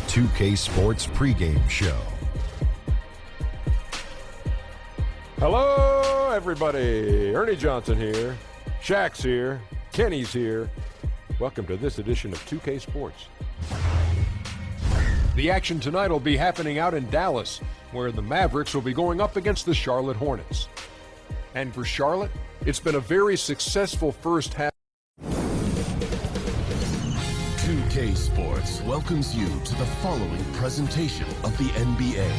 2K Sports pregame show. Hello, everybody. Ernie Johnson here. Shaq's here. Kenny's here. Welcome to this edition of 2K Sports. The action tonight will be happening out in Dallas, where the Mavericks will be going up against the Charlotte Hornets. And for Charlotte, it's been a very successful first half. 2K Sports welcomes you to the following presentation of the NBA.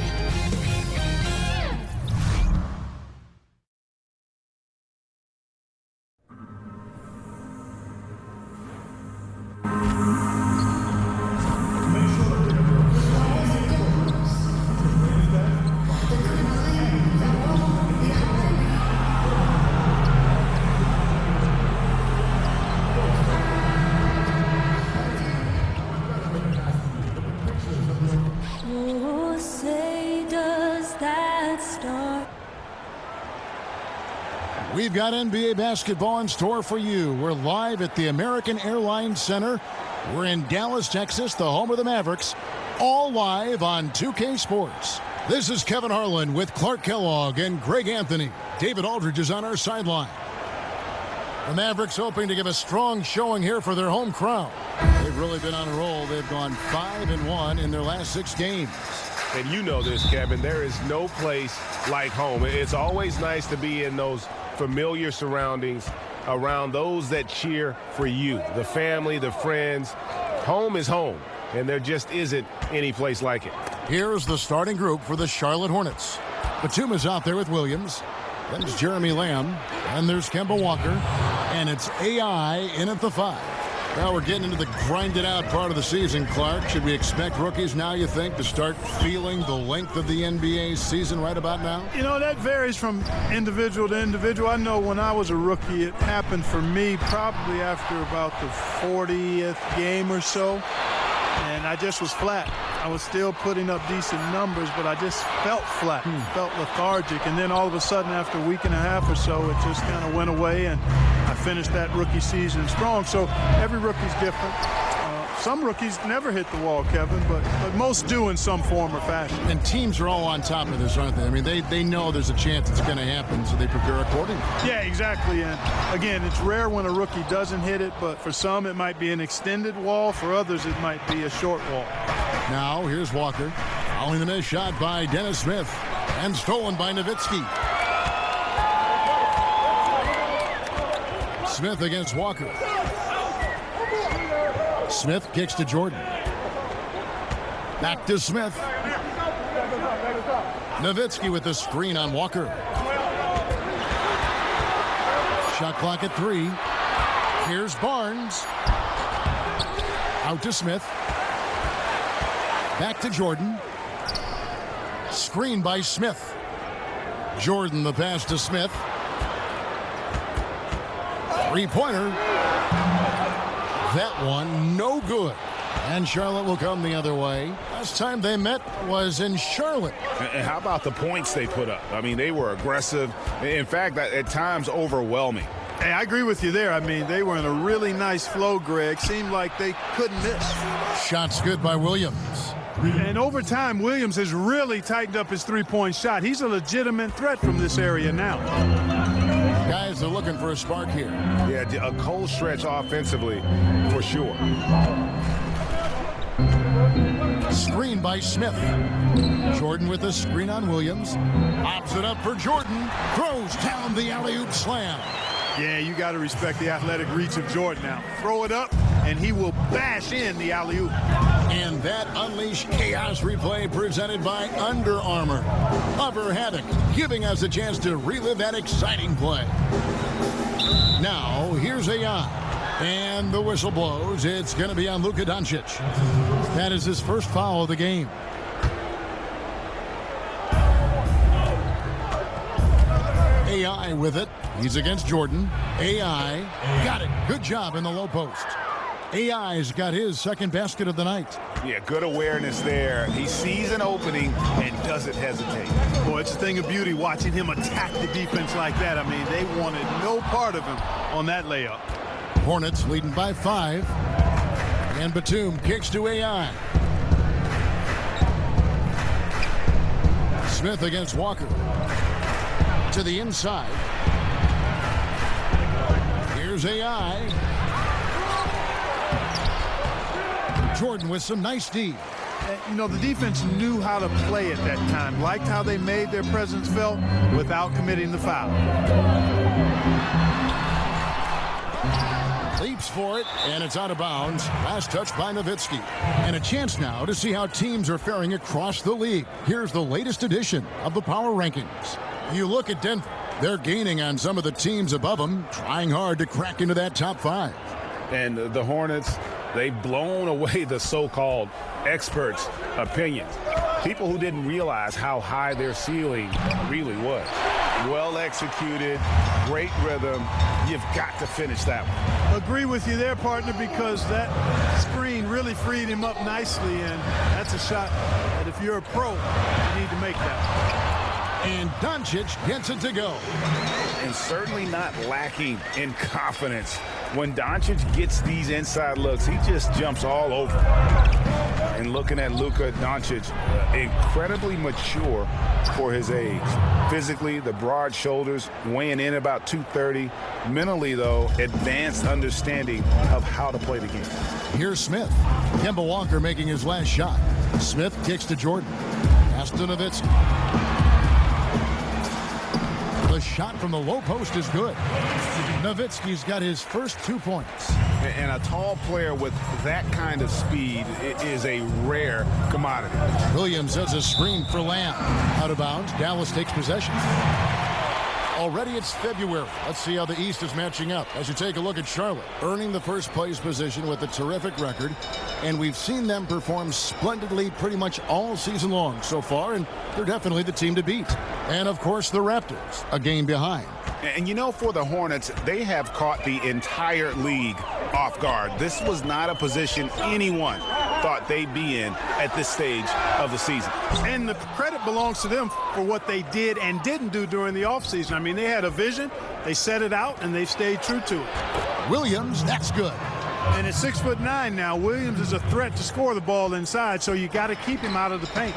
We've got NBA basketball in store for you. We're live at the American Airlines Center. We're in Dallas, Texas, the home of the Mavericks. All live on 2K Sports. This is Kevin Harlan with Clark Kellogg and Greg Anthony. David Aldridge is on our sideline. The Mavericks hoping to give a strong showing here for their home crowd. They've really been on a roll. They've gone 5-1 in their last 6 games. And you know this, Kevin. There is no place like home. It's always nice to be in those familiar surroundings around those that cheer for you, the family, the friends. Home is home, and there just isn't any place like it. Here's the starting group for the Charlotte Hornets. Batum is out there with Williams. Then it's Jeremy Lamb, and there's Kemba Walker, and it's AI in at the 5. Now we're getting into the grinded-out part of the season, Clark. Should we expect rookies now, you think, to start feeling the length of the NBA season right about now? You know, that varies from individual to individual. I know when I was a rookie, it happened for me probably after about the 40th game or so, and I just was flat. I was still putting up decent numbers, but I just felt flat, felt lethargic. And then all of a sudden, after a week and a half or so, it just kind of went away, and I finished that rookie season strong. So every rookie's different. Some rookies never hit the wall, Kevin, but most do in some form or fashion. And teams are all on top of this, aren't they? I mean, they know there's a chance it's going to happen, so they prepare accordingly. Yeah, exactly. And again, it's rare when a rookie doesn't hit it, but for some it might be an extended wall. For others, it might be a short wall. Now, here's Walker. Following the missed shot by Dennis Smith. And stolen by Nowitzki. Smith against Walker. Smith kicks to Jordan. Back to Smith. Nowitzki with the screen on Walker. Shot clock at 3. Here's Barnes. Out to Smith. Back to Jordan. Screen by Smith. Jordan the pass to Smith. Three-pointer. That one no good. And Charlotte will come the other way. Last time they met was in Charlotte. And how about the points they put up? I mean, they were aggressive. In fact, at times overwhelming. Hey, I agree with you there. I mean, they were in a really nice flow, Greg. Seemed like they couldn't miss. Shots good by Williams. And over time, Williams has really tightened up his three-point shot. He's a legitimate threat from this area now. Guys are looking for a spark here. Yeah, a cold stretch offensively for sure. Screen by Smith. Jordan with the screen on Williams. Pops it up for Jordan. Throws down the alley-oop slam. Yeah, you got to respect the athletic reach of Jordan now. Throw it up, and he will bash in the alley-oop. And that Unleash Chaos replay presented by Under Armour. Hover Havoc, giving us a chance to relive that exciting play. Now, here's AI. And the whistle blows. It's going to be on Luka Doncic. That is his first foul of the game. AI with it. He's against Jordan. AI got it. Good job in the low post. AI's got his second basket of the night. Yeah, good awareness there. He sees an opening and doesn't hesitate. Boy, it's a thing of beauty watching him attack the defense like that. I mean, they wanted no part of him on that layup. Hornets leading by 5. And Batum kicks to AI. Smith against Walker. To the inside. Here's AI. Jordan with some nice D. You know, the defense knew how to play at that time. Liked how they made their presence felt without committing the foul. Leaps for it, and it's out of bounds. Last touch by Nowitzki. And a chance now to see how teams are faring across the league. Here's the latest edition of the Power Rankings. You look at Denver. They're gaining on some of the teams above them, trying hard to crack into that top 5. And the Hornets, they've blown away the so-called experts' opinions. People who didn't realize how high their ceiling really was. Well executed, great rhythm. You've got to finish that one. Agree with you there, partner, because that screen really freed him up nicely, and that's a shot that if you're a pro, you need to make that. And Doncic gets it to go. And certainly not lacking in confidence. When Doncic gets these inside looks, he just jumps all over. And looking at Luka Doncic, incredibly mature for his age. Physically, the broad shoulders, weighing in about 230. Mentally, though, advanced understanding of how to play the game. Here's Smith. Kemba Walker making his last shot. Smith kicks to Jordan. Pass to Nowitzki. The shot from the low post is good. Nowitzki's got his first 2 points. And a tall player with that kind of speed is a rare commodity. Williams has a screen for Lamb. Out of bounds, Dallas takes possession. Already it's February. Let's see how the East is matching up as you take a look at Charlotte, earning the first place position with a terrific record. And we've seen them perform splendidly pretty much all season long so far, and they're definitely the team to beat. And, of course, the Raptors, a game behind. And, you know, for the Hornets, they have caught the entire league off guard. This was not a position anyone thought they'd be in at this stage of the season. And the credit belongs to them for what they did and didn't do during the offseason. I mean, they had a vision, they set it out, and they've stayed true to it. Williams, that's good. And at 6'9" now, Williams is a threat to score the ball inside, so you got to keep him out of the paint.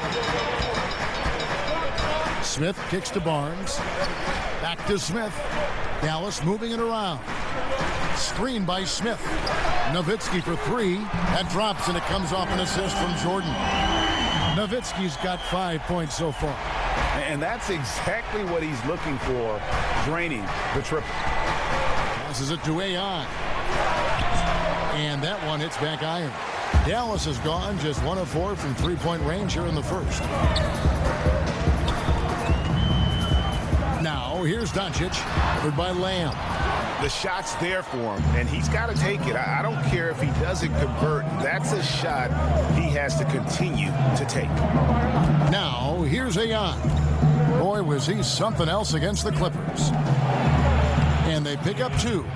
Smith kicks to Barnes. Back to Smith. Dallas moving it around. Screen by Smith. Nowitzki for 3. That drops, and it comes off an assist from Jordan. Nowitzki's got 5 points so far. And that's exactly what he's looking for, draining the triple. Passes it to AI. And that one hits back iron. Dallas has gone just 1 of 4 from three-point range here in the first. Now, here's Doncic, covered by Lamb. The shot's there for him, and he's got to take it. I don't care if he doesn't convert. That's a shot he has to continue to take. Now, here's AI. Boy, was he something else against the Clippers. And they pick up 2.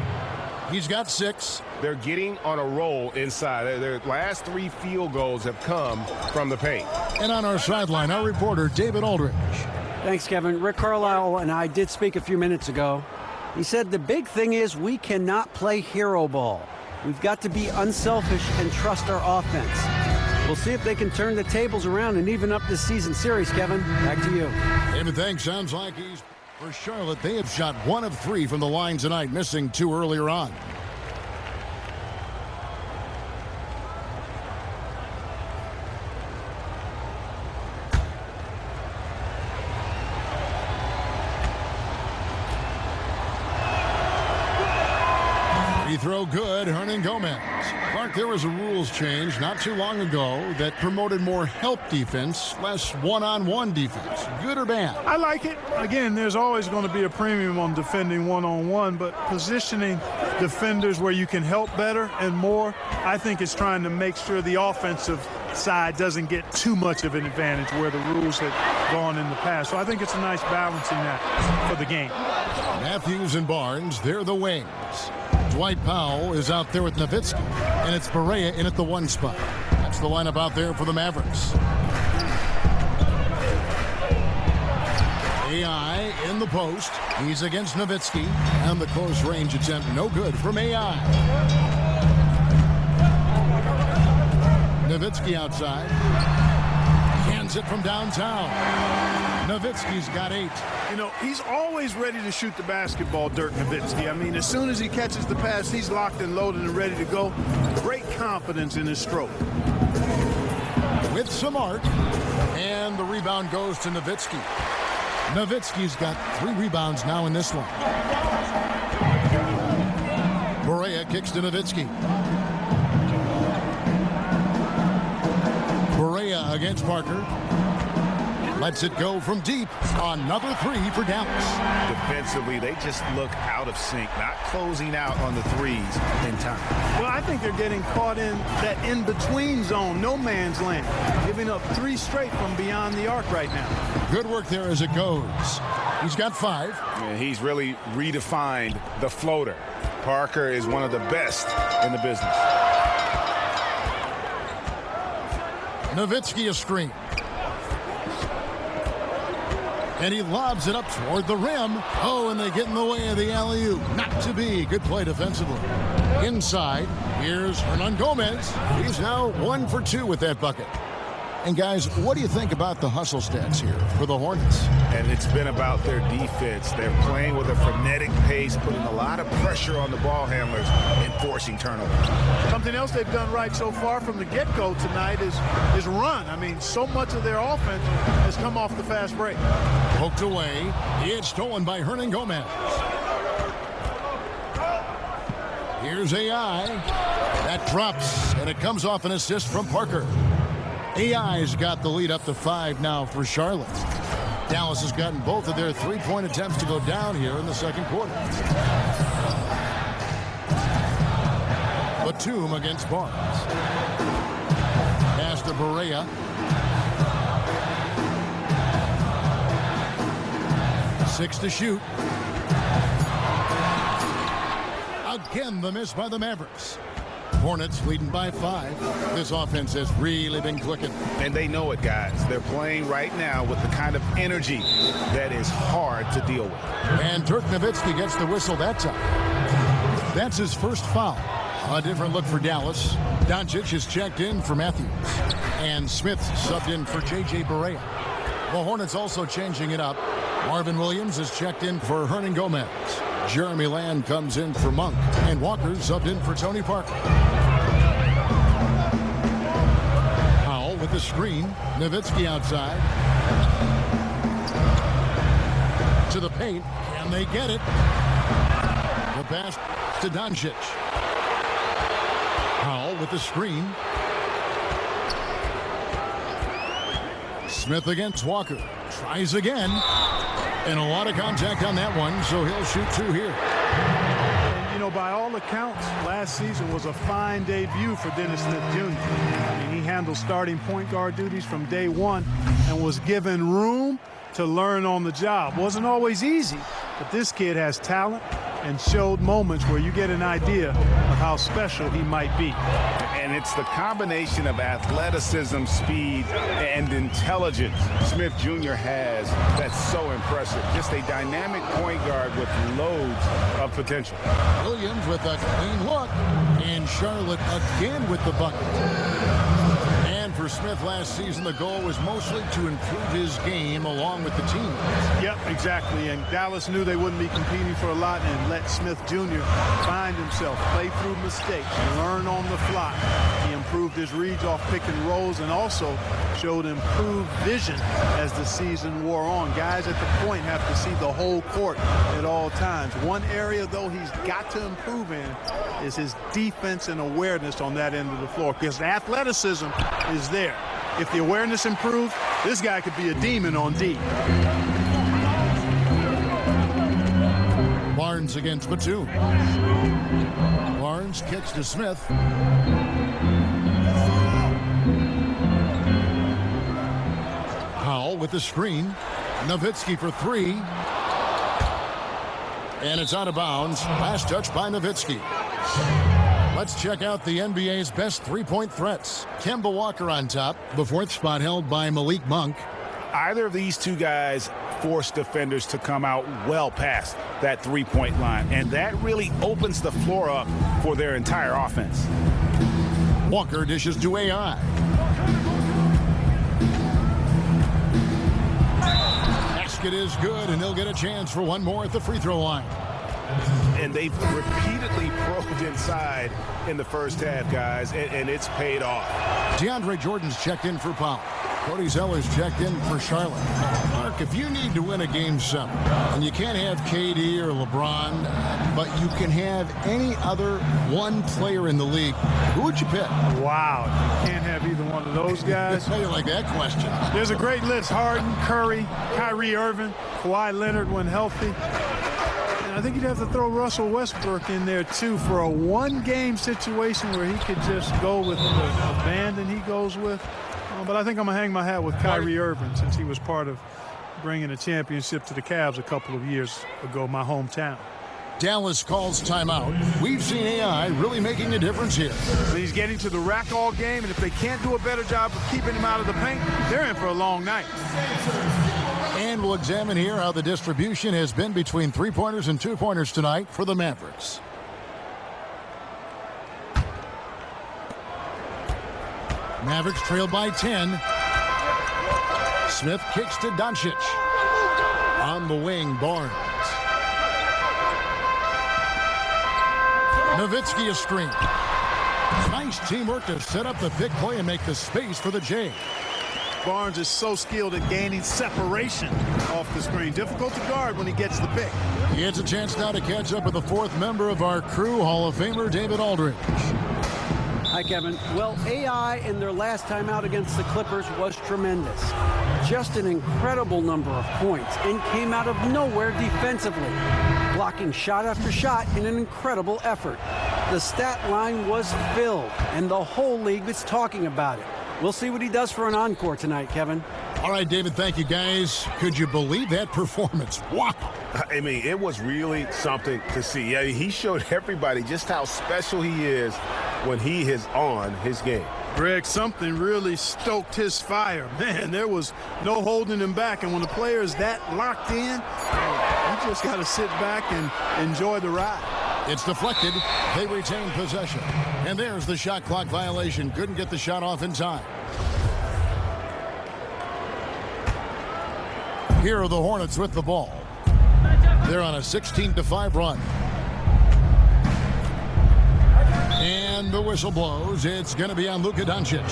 He's got 6. They're getting on a roll inside. Their last 3 field goals have come from the paint. And on our sideline, our reporter, David Aldridge. Thanks, Kevin. Rick Carlisle and I did speak a few minutes ago. He said the big thing is we cannot play hero ball. We've got to be unselfish and trust our offense. We'll see if they can turn the tables around and even up this season series, Kevin. Back to you. David, thanks. Sounds like he's... For Charlotte, they have shot 1 of 3 from the line tonight, missing 2 earlier on. Free throw good, Hernan Gomez. Clark, there was a rules change not too long ago that promoted more help defense, less one-on-one defense. Good or bad? I like it. Again, there's always going to be a premium on defending one-on-one, but positioning defenders where you can help better and more, I think it's trying to make sure the offensive side doesn't get too much of an advantage where the rules had gone in the past. So I think it's a nice balancing that for the game. Matthews and Barnes, they're the wings. Dwight Powell is out there with Nowitzki, and it's Barea in at the 1 spot. That's the lineup out there for the Mavericks. AI in the post. He's against Nowitzki, and the close range attempt no good from AI. Nowitzki outside. Cans it from downtown. Nowitzki's got 8. You know, he's always ready to shoot the basketball, Dirk Nowitzki. I mean, as soon as he catches the pass, he's locked and loaded and ready to go. Great confidence in his stroke. With some art, and the rebound goes to Nowitzki. Nowitzki's got 3 rebounds now in this one. Barea kicks to Nowitzki. Barea against Parker. Lets it go from deep. Another 3 for Dallas. Defensively, they just look out of sync, not closing out on the threes in time. Well, I think they're getting caught in that in-between zone, no man's land, giving up 3 straight from beyond the arc right now. Good work there as it goes. He's got 5. Yeah, he's really redefined the floater. Parker is one of the best in the business. Nowitzki a screen. And he lobs it up toward the rim. Oh, and they get in the way of the alley-oop. Not to be. Good play defensively. Inside, here's Hernan Gomez. He's now 1 for 2 with that bucket. And guys, what do you think about the hustle stats here for the Hornets? And it's been about their defense. They're playing with a frenetic pace, putting a lot of pressure on the ball handlers and forcing turnovers. Something else they've done right so far from the get-go tonight is run. I mean, so much of their offense has come off the fast break. Poked away. It's stolen by Hernan Gomez. Here's AI. That drops, and it comes off an assist from Parker. AI's got the lead up to 5 now for Charlotte. Dallas has gotten both of their 3-point attempts to go down here in the second quarter. Batum against Barnes. Pass to Barea. 6 to shoot. Again, the miss by the Mavericks. Hornets leading by 5. This offense has really been clicking. And they know it, guys. They're playing right now with the kind of energy that is hard to deal with. And Dirk Nowitzki gets the whistle that time. That's his first foul. A different look for Dallas. Doncic is checked in for Matthews. And Smith subbed in for J.J. Barea. The Hornets also changing it up. Marvin Williams is checked in for Hernan Gomez. Jeremy Lamb comes in for Monk. And Walker subbed in for Tony Parker. Powell with the screen. Nowitzki outside. To the paint. Can they get it? The pass to Doncic. Powell with the screen. Smith against Walker. Tries again. And a lot of contact on that one, so he'll shoot 2 here. And, you know, by all accounts, last season was a fine debut for Dennis Smith Jr. I mean, he handled starting point guard duties from day 1 and was given room to learn on the job. Wasn't always easy, but this kid has talent and showed moments where you get an idea of how special he might be. And it's the combination of athleticism, speed, and intelligence Smith Jr. has that's so impressive. Just a dynamic point guard with loads of potential. Williams with a clean look. And Charlotte again with the bucket. And for Smith last season, the goal was mostly to improve his game along with the team. Yep, exactly. And Dallas knew they wouldn't be competing for a lot and let Smith Jr. find himself, play through mistakes, learn on the fly. He improved his reads off pick and rolls and also showed improved vision as the season wore on. Guys at the point have to see the whole court at all times. One area, though, he's got to improve in is his defense and awareness on that end of the floor, because the athleticism is there. If the awareness improves, this guy could be a demon on D. Barnes against Batum. Barnes kicks to Smith. Powell with the screen. Nowitzki for 3. And it's out of bounds. Last touch by Nowitzki. Let's check out the NBA's best 3-point threats. Kemba Walker on top. The 4th spot held by Malik Monk. Either of these two guys force defenders to come out well past that 3-point line, and that really opens the floor up for their entire offense. Walker dishes to AI. basket is good, and he'll get a chance for one more at the free throw line. And they've repeatedly probed inside in the first half, guys, and it's paid off. DeAndre Jordan's checked in for Powell. Cody Zeller's checked in for Charlotte. Mark, if you need to win a Game 7, and you can't have KD or LeBron, but you can have any other one player in the league, who would you pick? Wow, you can't have either one of those guys. How do you like that question? There's a great list. Harden, Curry, Kyrie Irving, Kawhi Leonard when healthy. I think you'd have to throw Russell Westbrook in there, too, for a one-game situation where he could just go with the abandon he goes with. But I think I'm going to hang my hat with Kyrie Irving since he was part of bringing a championship to the Cavs a couple of years ago, my hometown. Dallas calls timeout. We've seen AI really making a difference here. He's getting to the rack all game, and if they can't do a better job of keeping him out of the paint, they're in for a long night. And we'll examine here how the distribution has been between three-pointers and two-pointers tonight for the Mavericks. Mavericks trail by 10. Smith kicks to Doncic. On the wing, Barnes. Nowitzki a screen. Nice teamwork to set up the pick play and make the space for the J. Barnes is so skilled at gaining separation off the screen. Difficult to guard when he gets the pick. He has a chance now to catch up with the fourth member of our crew, Hall of Famer David Aldridge. Hi, Kevin. Well, AI in their last time out against the Clippers was tremendous. Just an incredible number of points and came out of nowhere defensively, blocking shot after shot in an incredible effort. The stat line was filled, and the whole league is talking about it. We'll see what he does for an encore tonight, Kevin. All right, David, thank you, guys. Could you believe that performance? Wow. I mean, it was really something to see. Yeah, he showed everybody just how special he is when he is on his game. Greg, something really stoked his fire. Man, there was no holding him back. And when the player is that locked in, you just got to sit back and enjoy the ride. It's deflected. They retain possession. And there's the shot clock violation. Couldn't get the shot off in time. Here are the Hornets with the ball. They're on a 16-5 run. And the whistle blows. It's going to be on Luka Doncic.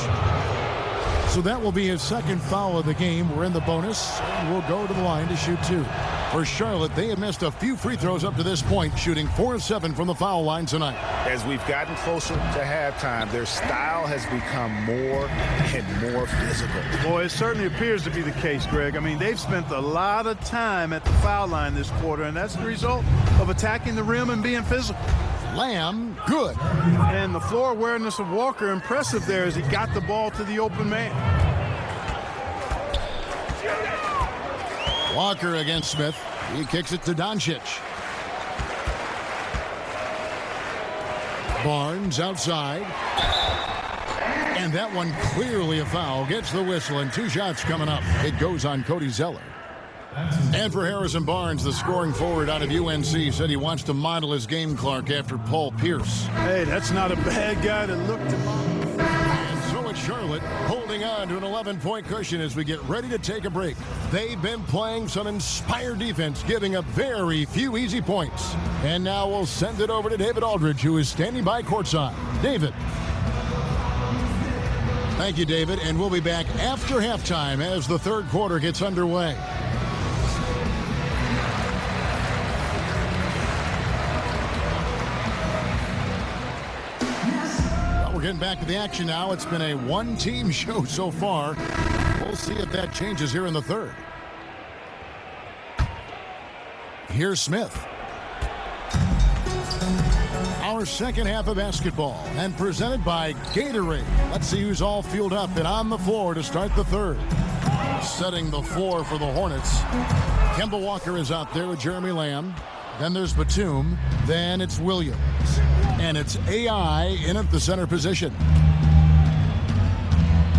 So that will be his second foul of the game. We're in the bonus, and we'll go to the line to shoot two. For Charlotte, they have missed a few free throws up to this point, shooting 4 of 7 from the foul line tonight. As we've gotten closer to halftime, their style has become more and more physical. Boy, it certainly appears to be the case, Greg. I mean, they've spent a lot of time at the foul line this quarter, and that's the result of attacking the rim and being physical. Lamb, good. And the floor awareness of Walker, impressive there as he got the ball to the open man. Walker against Smith. He kicks it to Doncic. Barnes outside. And that one clearly a foul. Gets the whistle, and 2 shots coming up. It goes on Cody Zeller. And for Harrison Barnes, the scoring forward out of UNC, said he wants to model his game, Clark, after Paul Pierce. Hey, that's not a bad guy to look to model. And so it's Charlotte holding on to an 11-point cushion as we get ready to take a break. They've been playing some inspired defense, giving up very few easy points. And now we'll send it over to David Aldridge, who is standing by courtside. David. Thank you, David. And we'll be back after halftime as the third quarter gets underway. Getting back to the action now. It's been a one-team show so far. We'll see if that changes here in the third. Here's Smith. Our second half of basketball, and presented by Gatorade. Let's see who's all fueled up and on the floor to start the third. Setting the floor for the Hornets. Kemba Walker is out there with Jeremy Lamb. Then there's Batum. Then it's Williams. And it's AI in at the center position.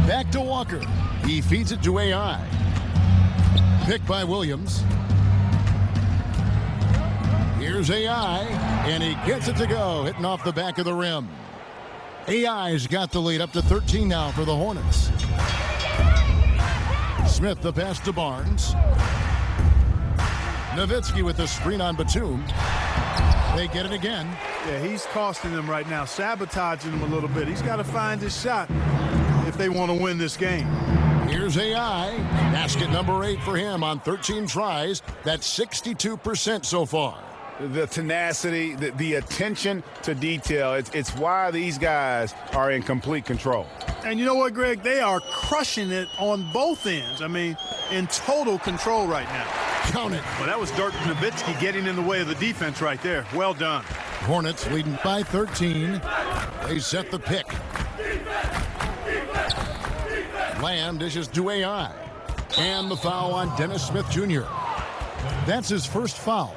Back to Walker. He feeds it to AI. Picked by Williams. Here's AI, and he gets it to go, hitting off the back of the rim. AI's got the lead up to 13 now for the Hornets. Smith the pass to Barnes. Nowitzki with the screen on Batum. They get it again. Yeah, he's costing them right now, sabotaging them a little bit. He's got to find his shot if they want to win this game. Here's AI. Basket number 8 for him on 13 tries. That's 62% so far. The tenacity, the attention to detail, it's why these guys are in complete control. And you know what, Greg? They are crushing it on both ends. I mean, in total control right now. Count it. Well, that was Dirk Nowitzki getting in the way of the defense right there. Well done. Hornets leading by 13. They set the pick. Lamb dishes to AI. And the foul on Dennis Smith Jr. That's his first foul.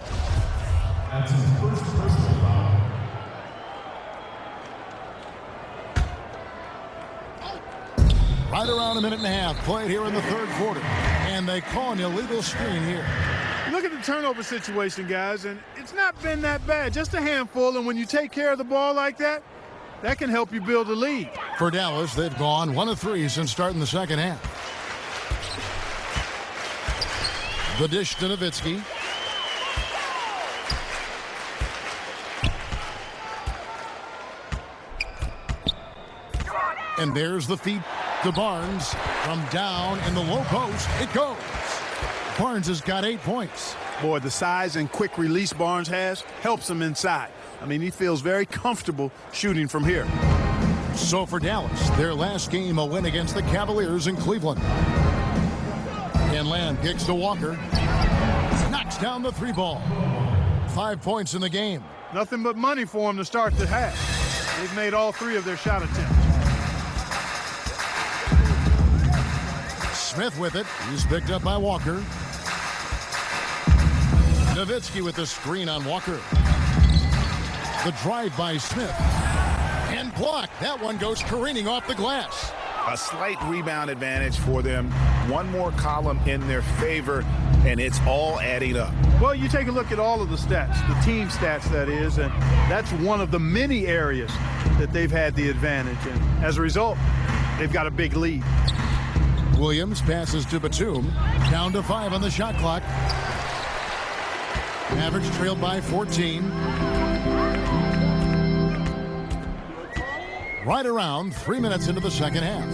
Right around a minute and a half played here in the third quarter. And they call an illegal screen here. Look at the turnover situation, guys, and it's not been that bad. Just a handful, and when you take care of the ball like that, that can help you build a lead. For Dallas, they've gone 1 of 3 since starting the second half. The dish to Nowitzki. And there's the feed to Barnes. From down in the low post, it goes. Barnes has got 8 points. Boy, the size and quick release Barnes has helps him inside. I mean, he feels very comfortable shooting from here. So for Dallas, their last game a win against the Cavaliers in Cleveland. And Lamb kicks to Walker. Knocks down the 3 ball. 5 points in the game. Nothing but money for him to start the half. They've made all 3 of their shot attempts. Smith with it. He's picked up by Walker. Nowitzki with the screen on Walker. The drive by Smith. And blocked. That one goes careening off the glass. A slight rebound advantage for them. One more column in their favor, and it's all adding up. Well, you take a look at all of the stats, the team stats, that is, and that's one of the many areas that they've had the advantage. And as a result, they've got a big lead. Williams passes to Batum. Down to 5 on the shot clock. Mavericks trailed by 14. Right around 3 minutes into the second half.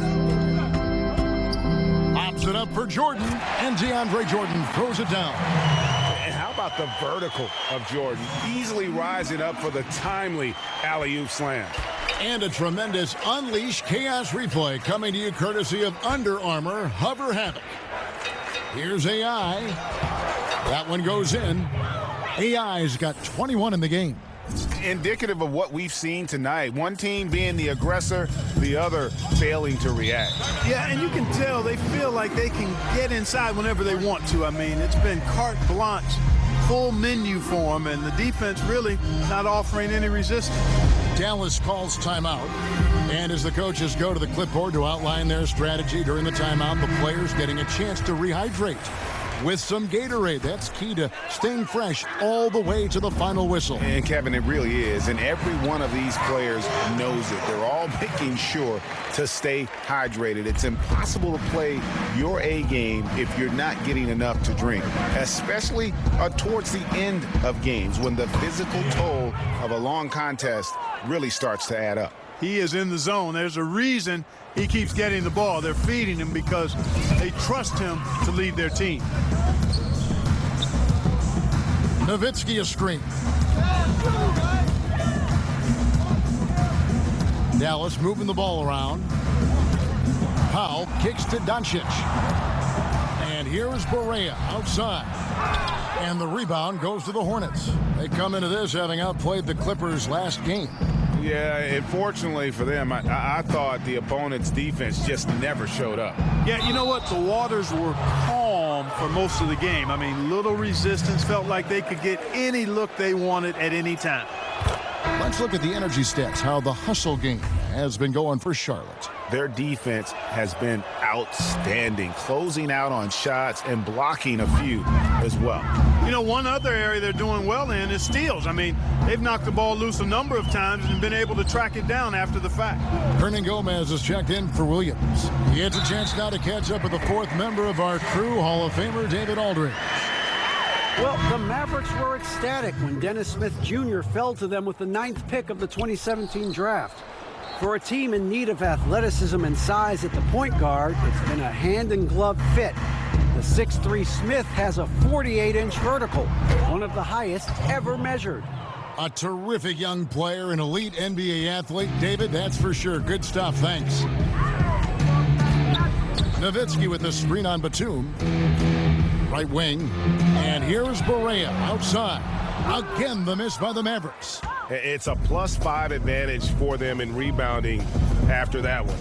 Pops it up for Jordan, and DeAndre Jordan throws it down. And how about the vertical of Jordan? Easily rising up for the timely alley-oop slam. And a tremendous Unleash Chaos replay coming to you courtesy of Under Armour Hover Havoc. Here's AI. That one goes in. AI's got 21 in the game. Indicative of what we've seen tonight. One team being the aggressor, the other failing to react. Yeah, and you can tell they feel like they can get inside whenever they want to. I mean, it's been carte blanche, full menu for them, and the defense really not offering any resistance. Dallas calls timeout. And as the coaches go to the clipboard to outline their strategy during the timeout, the players getting a chance to rehydrate with some Gatorade. That's key to staying fresh all the way to the final whistle. And Kevin, it really is. And every one of these players knows it. They're all making sure to stay hydrated. It's impossible to play your A game if you're not getting enough to drink, especially towards the end of games when the physical toll of a long contest really starts to add up. He is in the zone. There's a reason he keeps getting the ball. They're feeding him because they trust him to lead their team. Nowitzki a screen. Dallas moving the ball around. Powell kicks to Doncic. And here's Barea outside. And the rebound goes to the Hornets. They come into this having outplayed the Clippers last game. Yeah, unfortunately for them, I thought the opponent's defense just never showed up. Yeah, you know what? The waters were calm for most of the game. I mean, little resistance, felt like they could get any look they wanted at any time. Let's look at the energy stats, how the hustle game has been going for Charlotte. Their defense has been outstanding, closing out on shots and blocking a few as well. You know, one other area they're doing well in is steals. I mean, they've knocked the ball loose a number of times and been able to track it down after the fact. Hernan Gomez is checked in for Williams. He gets a chance now to catch up with the fourth member of our crew, Hall of Famer David Aldridge. Well, the Mavericks were ecstatic when Dennis Smith Jr. fell to them with the 9th pick of the 2017 draft. For a team in need of athleticism and size at the point guard, it's been a hand-in-glove fit. The 6'3" Smith has a 48-inch vertical, one of the highest ever measured. A terrific young player, an elite NBA athlete. David, that's for sure. Good stuff. Thanks. Nowitzki with the screen on Batum. Right wing. And here's Barea outside. Again, the miss by the Mavericks. It's a +5 advantage for them in rebounding after that one.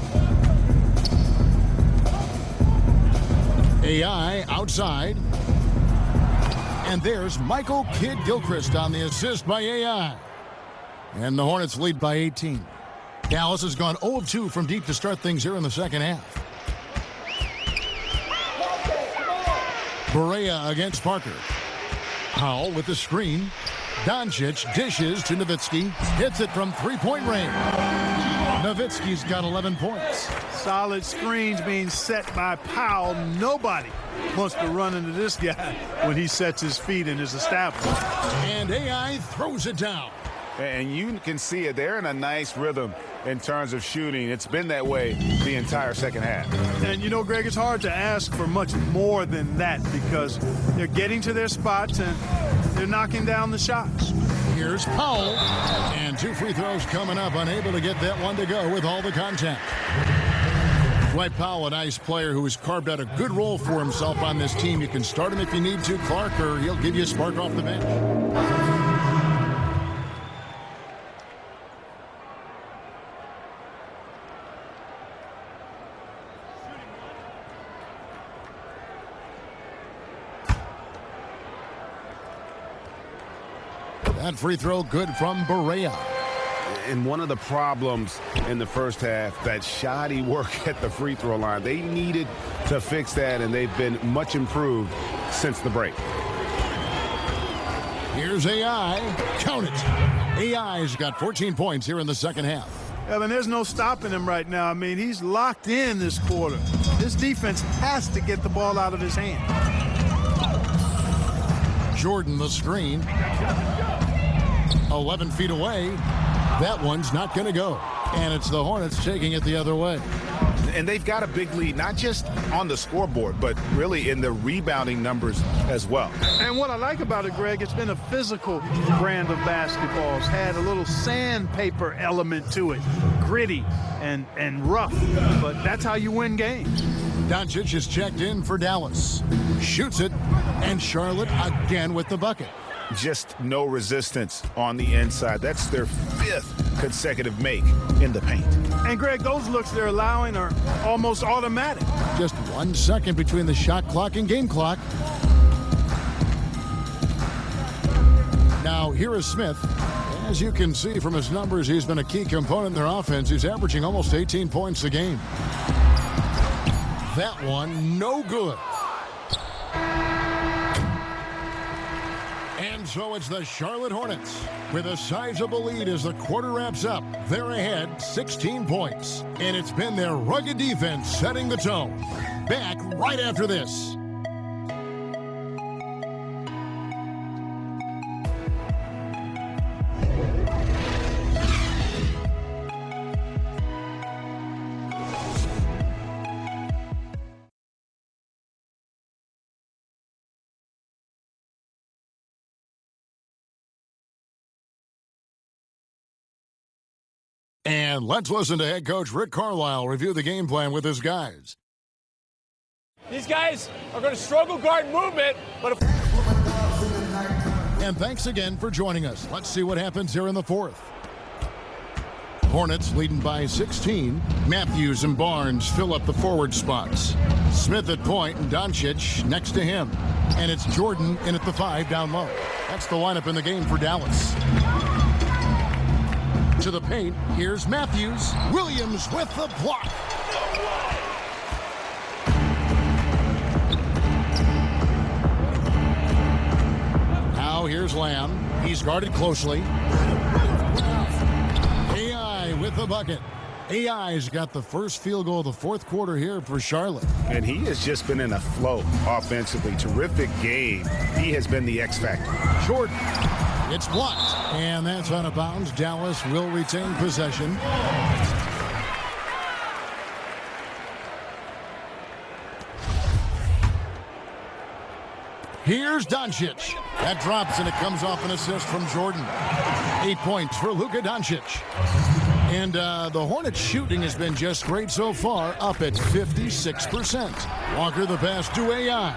AI outside. And there's Michael Kidd-Gilchrist on the assist by AI. And the Hornets lead by 18. Dallas has gone 0 of 2 from deep to start things here in the second half. Barea against Parker. Powell with the screen. Doncic dishes to Nowitzki. Hits it from three-point range. Nowitzki's got 11 points. Solid screens being set by Powell. Nobody wants to run into this guy when he sets his feet in his establishment. And AI throws it down. And you can see it. They're in a nice rhythm in terms of shooting. It's been that way the entire second half. And, you know, Greg, it's hard to ask for much more than that because they're getting to their spots and they're knocking down the shots. Here's Powell. And 2 free throws coming up. Unable to get that one to go with all the contact. Dwight Powell, a nice player who has carved out a good role for himself on this team. You can start him if you need to, Clark, or he'll give you a spark off the bench. That free throw good from Barea. And one of the problems in the first half, that shoddy work at the free throw line. They needed to fix that, and they've been much improved since the break. Here's AI. Count it. AI's got 14 points here in the second half. Evan, there's no stopping him right now. I mean, he's locked in this quarter. This defense has to get the ball out of his hand. Jordan the screen. 11 feet away. That one's not going to go. And it's the Hornets taking it the other way. And they've got a big lead, not just on the scoreboard, but really in the rebounding numbers as well. And what I like about it, Greg, it's been a physical brand of basketball. It's had a little sandpaper element to it. Gritty and rough. But that's how you win games. Doncic is checked in for Dallas. Shoots it. And Charlotte again with the bucket. Just no resistance on the inside. That's their 5th consecutive make in the paint. And, Greg, those looks they're allowing are almost automatic. Just 1 second between the shot clock and game clock. Now, here is Smith. As you can see from his numbers, he's been a key component in their offense. He's averaging almost 18 points a game. That one, no good. And so it's the Charlotte Hornets with a sizable lead as the quarter wraps up. They're ahead 16 points. And it's been their rugged defense setting the tone. Back right after this. And let's listen to head coach Rick Carlisle review the game plan with his guys. These guys are going to struggle guard movement, but And thanks again for joining us. Let's see what happens here in the fourth. Hornets leading by 16. Matthews and Barnes fill up the forward spots. Smith at point and Doncic next to him. And it's Jordan in at the 5 down low. That's the lineup in the game for Dallas. To the paint, here's Matthews. Williams with the block. Now here's Lamb. He's guarded closely. AI with the bucket. AI's got the first field goal of the fourth quarter here for Charlotte. And he has just been in a flow offensively. Terrific game. He has been the X factor. Jordan. It's blocked. And that's out of bounds. Dallas will retain possession. Here's Doncic. That drops and it comes off an assist from Jordan. 8 points for Luka Doncic. And the Hornets shooting has been just great so far, up at 56%. Walker the pass to AI.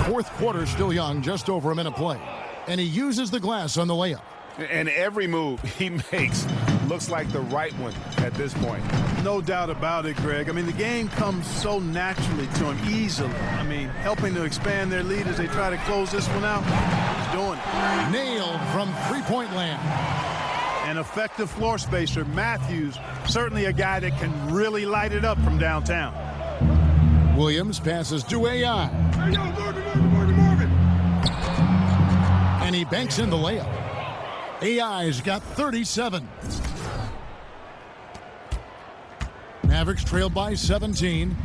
Fourth quarter still young, just over a minute play. And he uses the glass on the layup. And every move he makes looks like the right one at this point. No doubt about it, Greg. I mean, the game comes so naturally to him, easily. I mean, helping to expand their lead as they try to close this one out. He's doing it. Nailed from three-point land. An effective floor spacer. Matthews, certainly a guy that can really light it up from downtown. Williams passes to AI. And he banks in the layup. AI's got 37. Mavericks trailed by 17.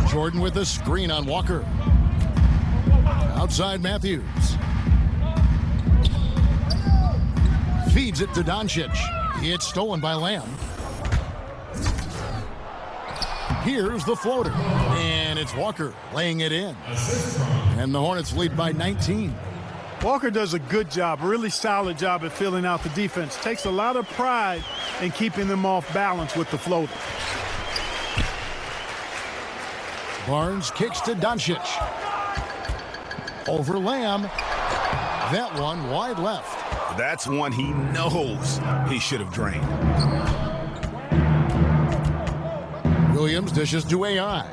Jordan with the screen on Walker. Outside Matthews. Feeds it to Doncic. It's stolen by Lamb. Here's the floater. And it's Walker laying it in. And the Hornets lead by 19. Walker does a good job, a really solid job at filling out the defense. Takes a lot of pride in keeping them off balance with the floater. Barnes kicks to Doncic. Over Lamb. That one wide left. That's one he knows he should have drained. Williams dishes to AI.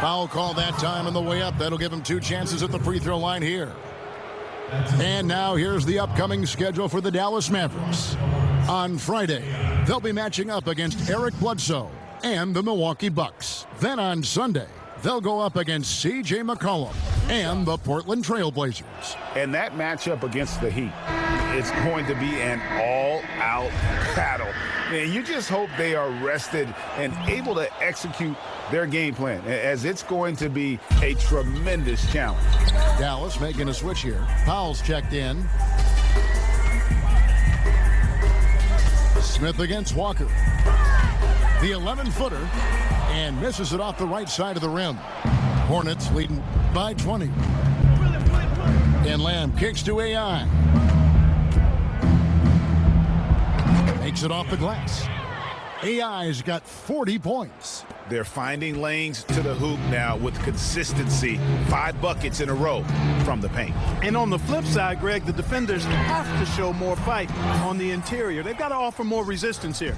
Foul call that time on the way up. That'll give him 2 chances at the free throw line here. And now here's the upcoming schedule for the Dallas Mavericks. On Friday, they'll be matching up against Eric Bledsoe and the Milwaukee Bucks. Then on Sunday, they'll go up against C.J. McCollum and the Portland Trail Blazers. And that matchup against the Heat, it's going to be an all-out battle. And you just hope they are rested and able to execute their game plan, as it's going to be a tremendous challenge. Dallas making a switch here. Powell's checked in. Smith against Walker. The 11-footer, and misses it off the right side of the rim. Hornets leading by 20. And Lamb kicks to AI. Makes it off the glass. AI's got 40 points. They're finding lanes to the hoop now with consistency. 5 buckets in a row from the paint. And on the flip side, Greg, the defenders have to show more fight on the interior. They've got to offer more resistance here.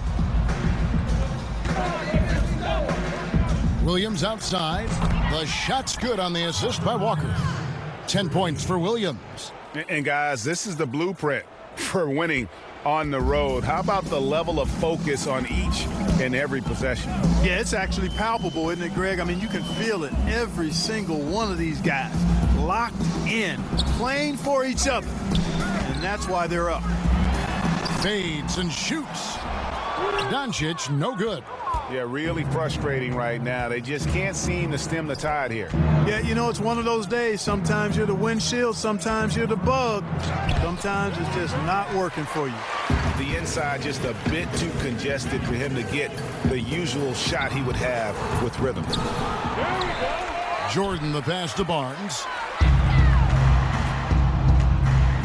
Williams outside. The shot's good on the assist by Walker. 10 points for Williams. And guys, this is the blueprint for winning on the road. How about the level of focus on each and every possession? Yeah, it's actually palpable, isn't it, Greg? I mean, you can feel it. Every single one of these guys locked in, playing for each other. And that's why they're up. Fades and shoots. Doncic, no good. Yeah, really frustrating right now. They just can't seem to stem the tide here. Yeah, you know, it's one of those days. Sometimes you're the windshield, sometimes you're the bug. Sometimes it's just not working for you. The inside just a bit too congested for him to get the usual shot he would have with rhythm. Jordan the pass to Barnes.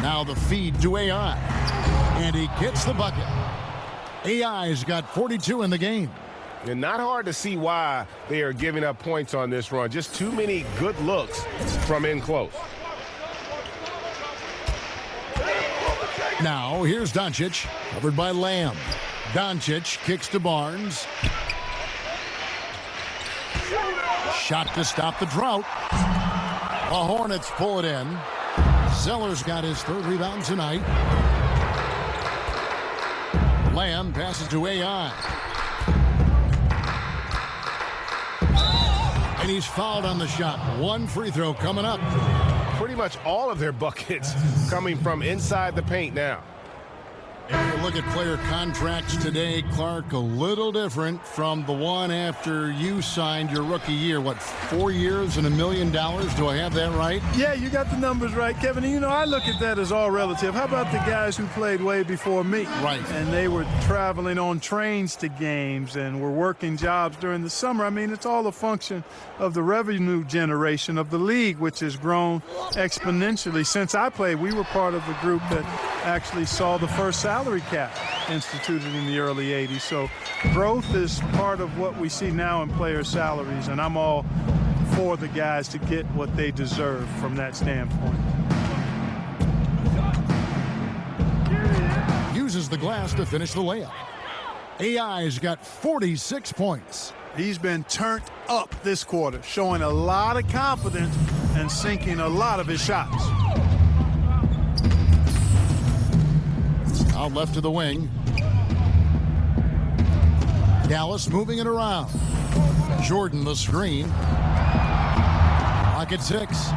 Now the feed to AI. And he gets the bucket. AI's got 42 in the game. And not hard to see why they are giving up points on this run. Just too many good looks from in close. Now here's Doncic, covered by Lamb. Doncic kicks to Barnes. Shot to stop the drought. The Hornets pull it in. Zeller's got his 3rd rebound tonight. Lamb passes to AI. And he's fouled on the shot. 1 free throw coming up. Pretty much all of their buckets coming from inside the paint now. If you look at player contracts today, Clark, a little different from the one after you signed your rookie year. What, 4 years and $1 million? Do I have that right? Yeah, you got the numbers right, Kevin. And, I look at that as all relative. How about the guys who played way before me? Right. And they were traveling on trains to games and were working jobs during the summer. I mean, it's all a function of the revenue generation of the league, which has grown exponentially. Since I played, we were part of a group that actually saw the first salary cap instituted in the early 80s. So growth is part of what we see now in player salaries, and I'm all for the guys to get what they deserve from that standpoint. Uses the glass to finish the layup. AI's got 46 points. He's been turned up this quarter, showing a lot of confidence and sinking a lot of his shots. Out left to the wing. Dallas moving it around. Jordan the screen. Pocket 6.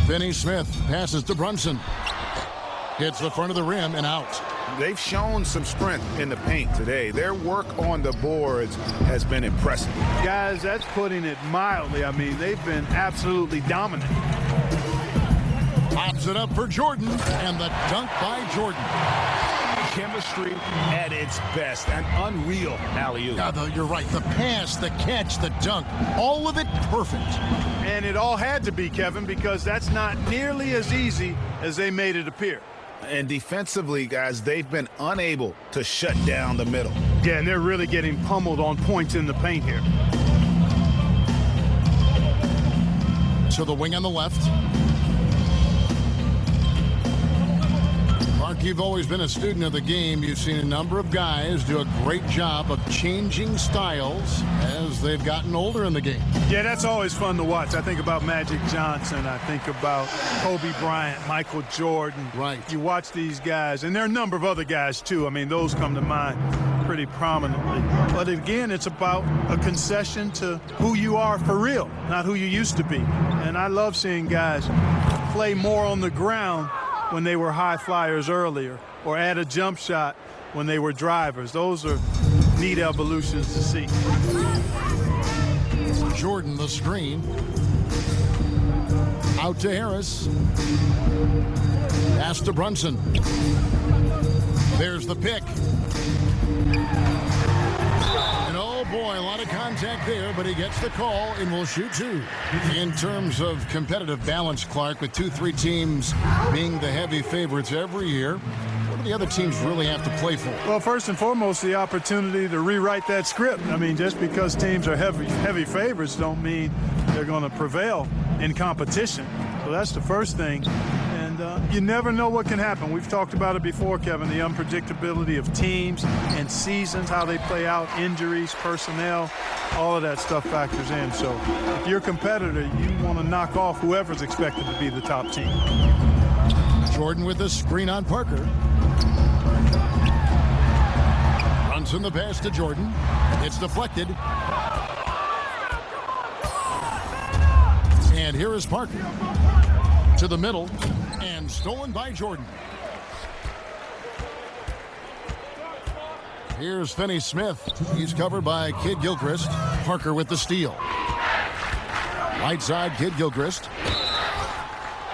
Finney Smith passes to Brunson. Hits the front of the rim and out. They've shown some strength in the paint today. Their work on the boards has been impressive. Guys, that's putting it mildly. I mean, they've been absolutely dominant. Pops it up for Jordan, and the dunk by Jordan. Chemistry at its best. An unreal alley-oop. You're right. The pass, the catch, the dunk, all of it perfect. And it all had to be, Kevin, because that's not nearly as easy as they made it appear. And defensively, guys, they've been unable to shut down the middle. Yeah, and they're really getting pummeled on points in the paint here. So the wing on the left. Mark, you've always been a student of the game. You've seen a number of guys do a great job of changing styles as they've gotten older in the game. Yeah, that's always fun to watch. I think about Magic Johnson. I think about Kobe Bryant, Michael Jordan. Right. You watch these guys, and there are a number of other guys, too. I mean, those come to mind pretty prominently. But again, it's about a concession to who you are for real, not who you used to be. And I love seeing guys play more on the ground when they were high flyers earlier, or add a jump shot when they were drivers. Those are neat evolutions to see. Jordan the screen. Out to Harris. Pass to Brunson. There's the pick. And oh boy, a lot of contact there, but he gets the call and will shoot two. In terms of competitive balance, Clark, with 2-3 teams being the heavy favorites every year, what do the other teams really have to play for? Well, first and foremost, the opportunity to rewrite that script. I mean, just because teams are heavy favorites don't mean they're going to prevail in competition. So that's the first thing. And you never know what can happen. We've talked about it before, Kevin, the unpredictability of teams and seasons, how they play out, injuries, personnel, all of that stuff factors in. So if you're a competitor, you want to knock off whoever's expected to be the top team. Jordan with the screen on Parker. Runs in the pass to Jordan. It's deflected. And here is Parker. To the middle. And stolen by Jordan. Here's Finney Smith. He's covered by Kid Gilchrist. Parker with the steal. Right side, Kid Gilchrist.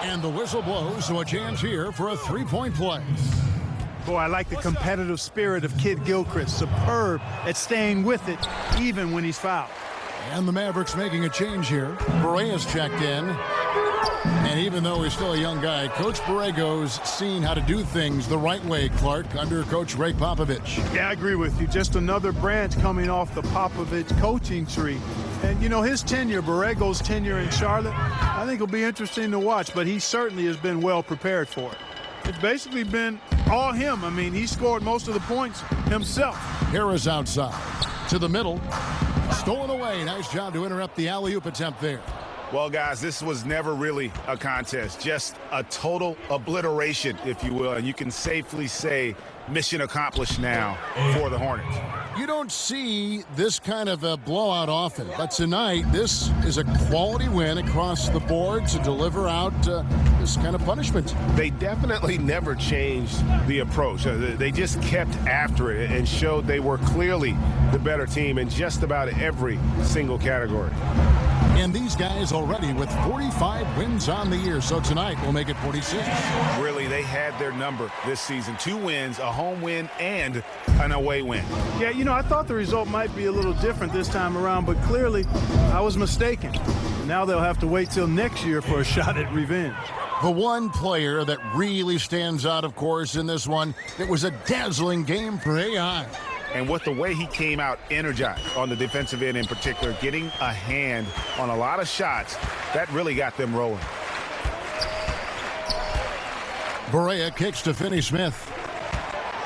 And the whistle blows, so a chance here for a three-point play. Boy, I like the competitive spirit of Kid Gilchrist. Superb at staying with it, even when he's fouled. And the Mavericks making a change here. Borea's checked in. And even though he's still a young guy, Coach Borrego's seen how to do things the right way, Clark, under Coach Greg Popovich. Yeah, I agree with you. Just another branch coming off the Popovich coaching tree. And, you know, his tenure, Borrego's tenure in Charlotte, I think will be interesting to watch, but he certainly has been well prepared for it. It's basically been all him. I mean, he scored most of the points himself. Harris outside. To the middle. Stolen away. Nice job to interrupt the alley-oop attempt there. Well, guys, this was never really a contest, just a total obliteration, if you will. And you can safely say mission accomplished now for the Hornets. You don't see this kind of a blowout often, but tonight this is a quality win across the board to deliver out this kind of punishment. They definitely never changed the approach. They just kept after it and showed they were clearly the better team in just about every single category. And these guys already with 45 wins on the year, so tonight will make it 46. Really, they had their number this season. 2 wins, a home win, and an away win. Yeah, you know, I thought the result might be a little different this time around, but clearly I was mistaken. Now they'll have to wait till next year for a shot at revenge. The one player that really stands out, of course, in this one, it was a dazzling game for AI. And with the way he came out energized on the defensive end in particular, getting a hand on a lot of shots, that really got them rolling. Barea kicks to Finney Smith.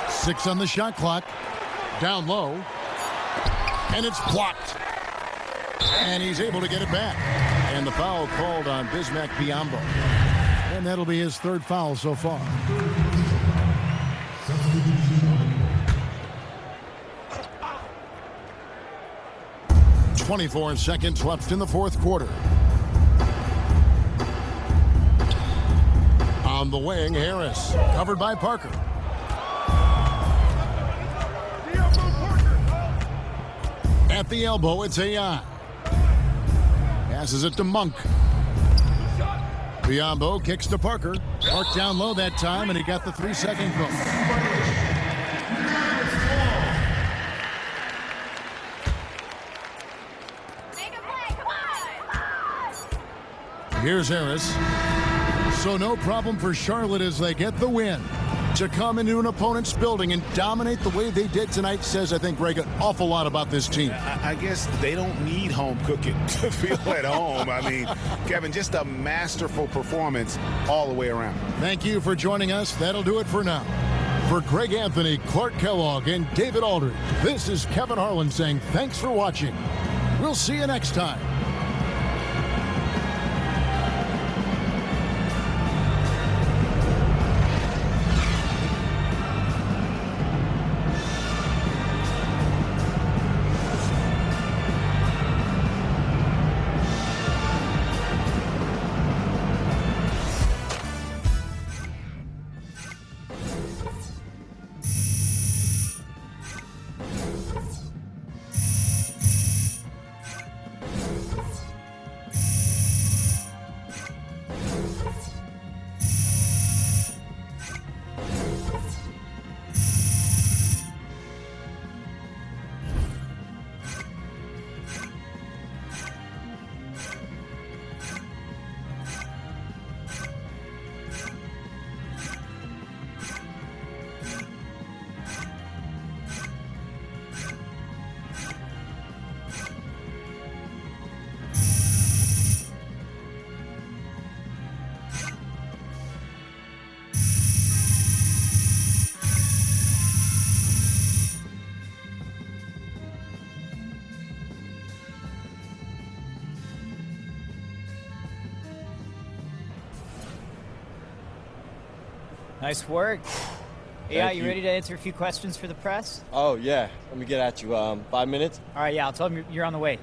6 on the shot clock. Down low. And it's blocked. And he's able to get it back. And the foul called on Bismack Biyombo. And that'll be his 3rd foul so far. .24 seconds left in the 4th quarter. On the wing, Harris, covered by Parker. At the elbow, it's AI. Passes it to Monk. Biyombo kicks to Parker. Park down low that time, and he got the 3-second goal. Here's Harris. So no problem for Charlotte as they get the win. To come into an opponent's building and dominate the way they did tonight says, I think, Greg, an awful lot about this team. I guess they don't need home cooking to feel at home. I mean, Kevin, just a masterful performance all the way around. Thank you for joining us. That'll do it for now. For Greg Anthony, Clark Kellogg, and David Aldridge, this is Kevin Harlan saying thanks for watching. We'll see you next time. Nice work. AI, you ready to answer a few questions for the press? Oh, yeah. Let me get at you. 5 minutes? All right, yeah, I'll tell them you're on the way.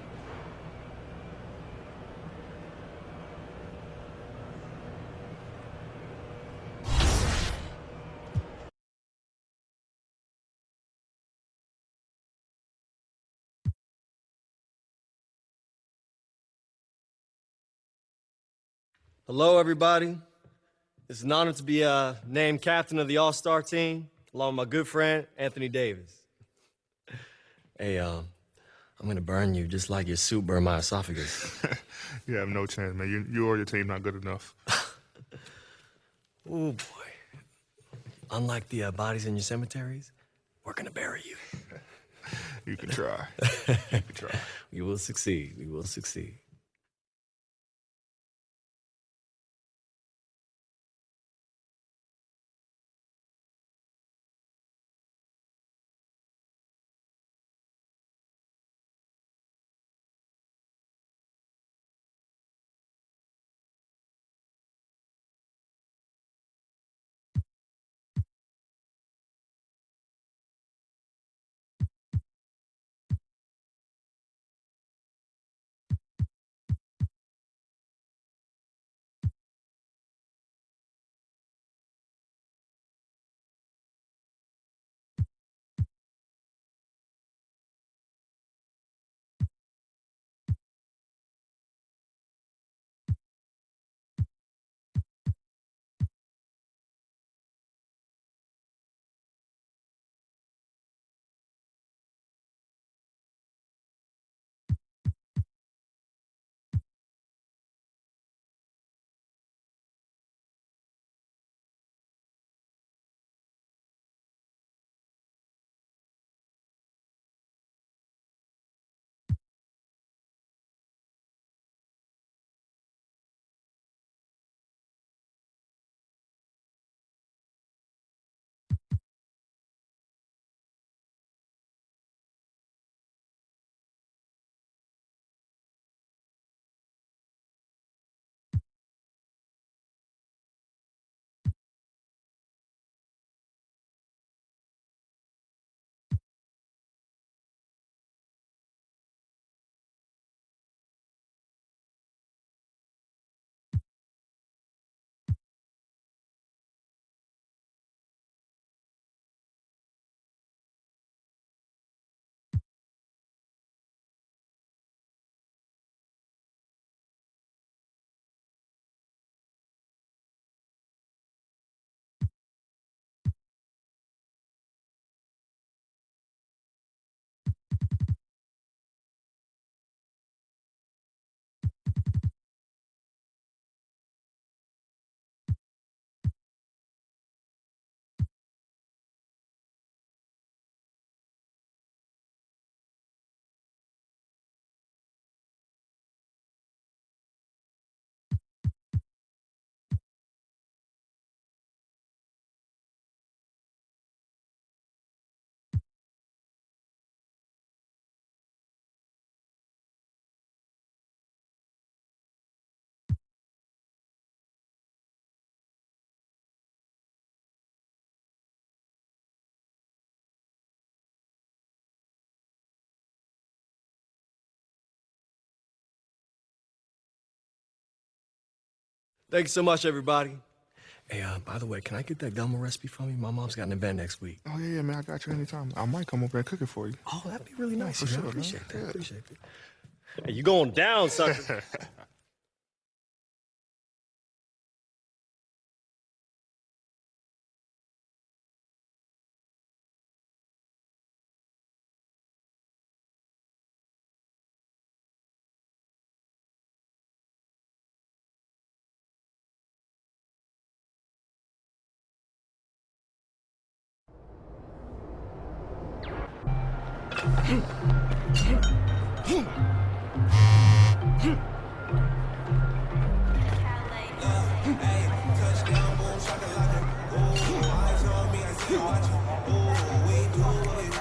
Hello, everybody. It's an honor to be named captain of the All-Star team, along with my good friend, Anthony Davis. Hey, I'm going to burn you just like your soup burned my esophagus. You have no chance, man. You or your team not good enough. Oh, boy. Unlike the bodies in your cemeteries, we're going to bury you. You can try. You can try. We will succeed. We will succeed. Thanks so much, everybody. Hey, by the way, can I get that gumbo recipe from you? My mom's got an event next week. Oh, yeah, man, I got you anytime. I might come over and cook it for you. Oh, that'd be really nice. For sure, I appreciate that. Yeah. Appreciate that. Hey, you going down, sucker. Touchdown, boom, shaka like it. Oh, eyes on me, I see you watching.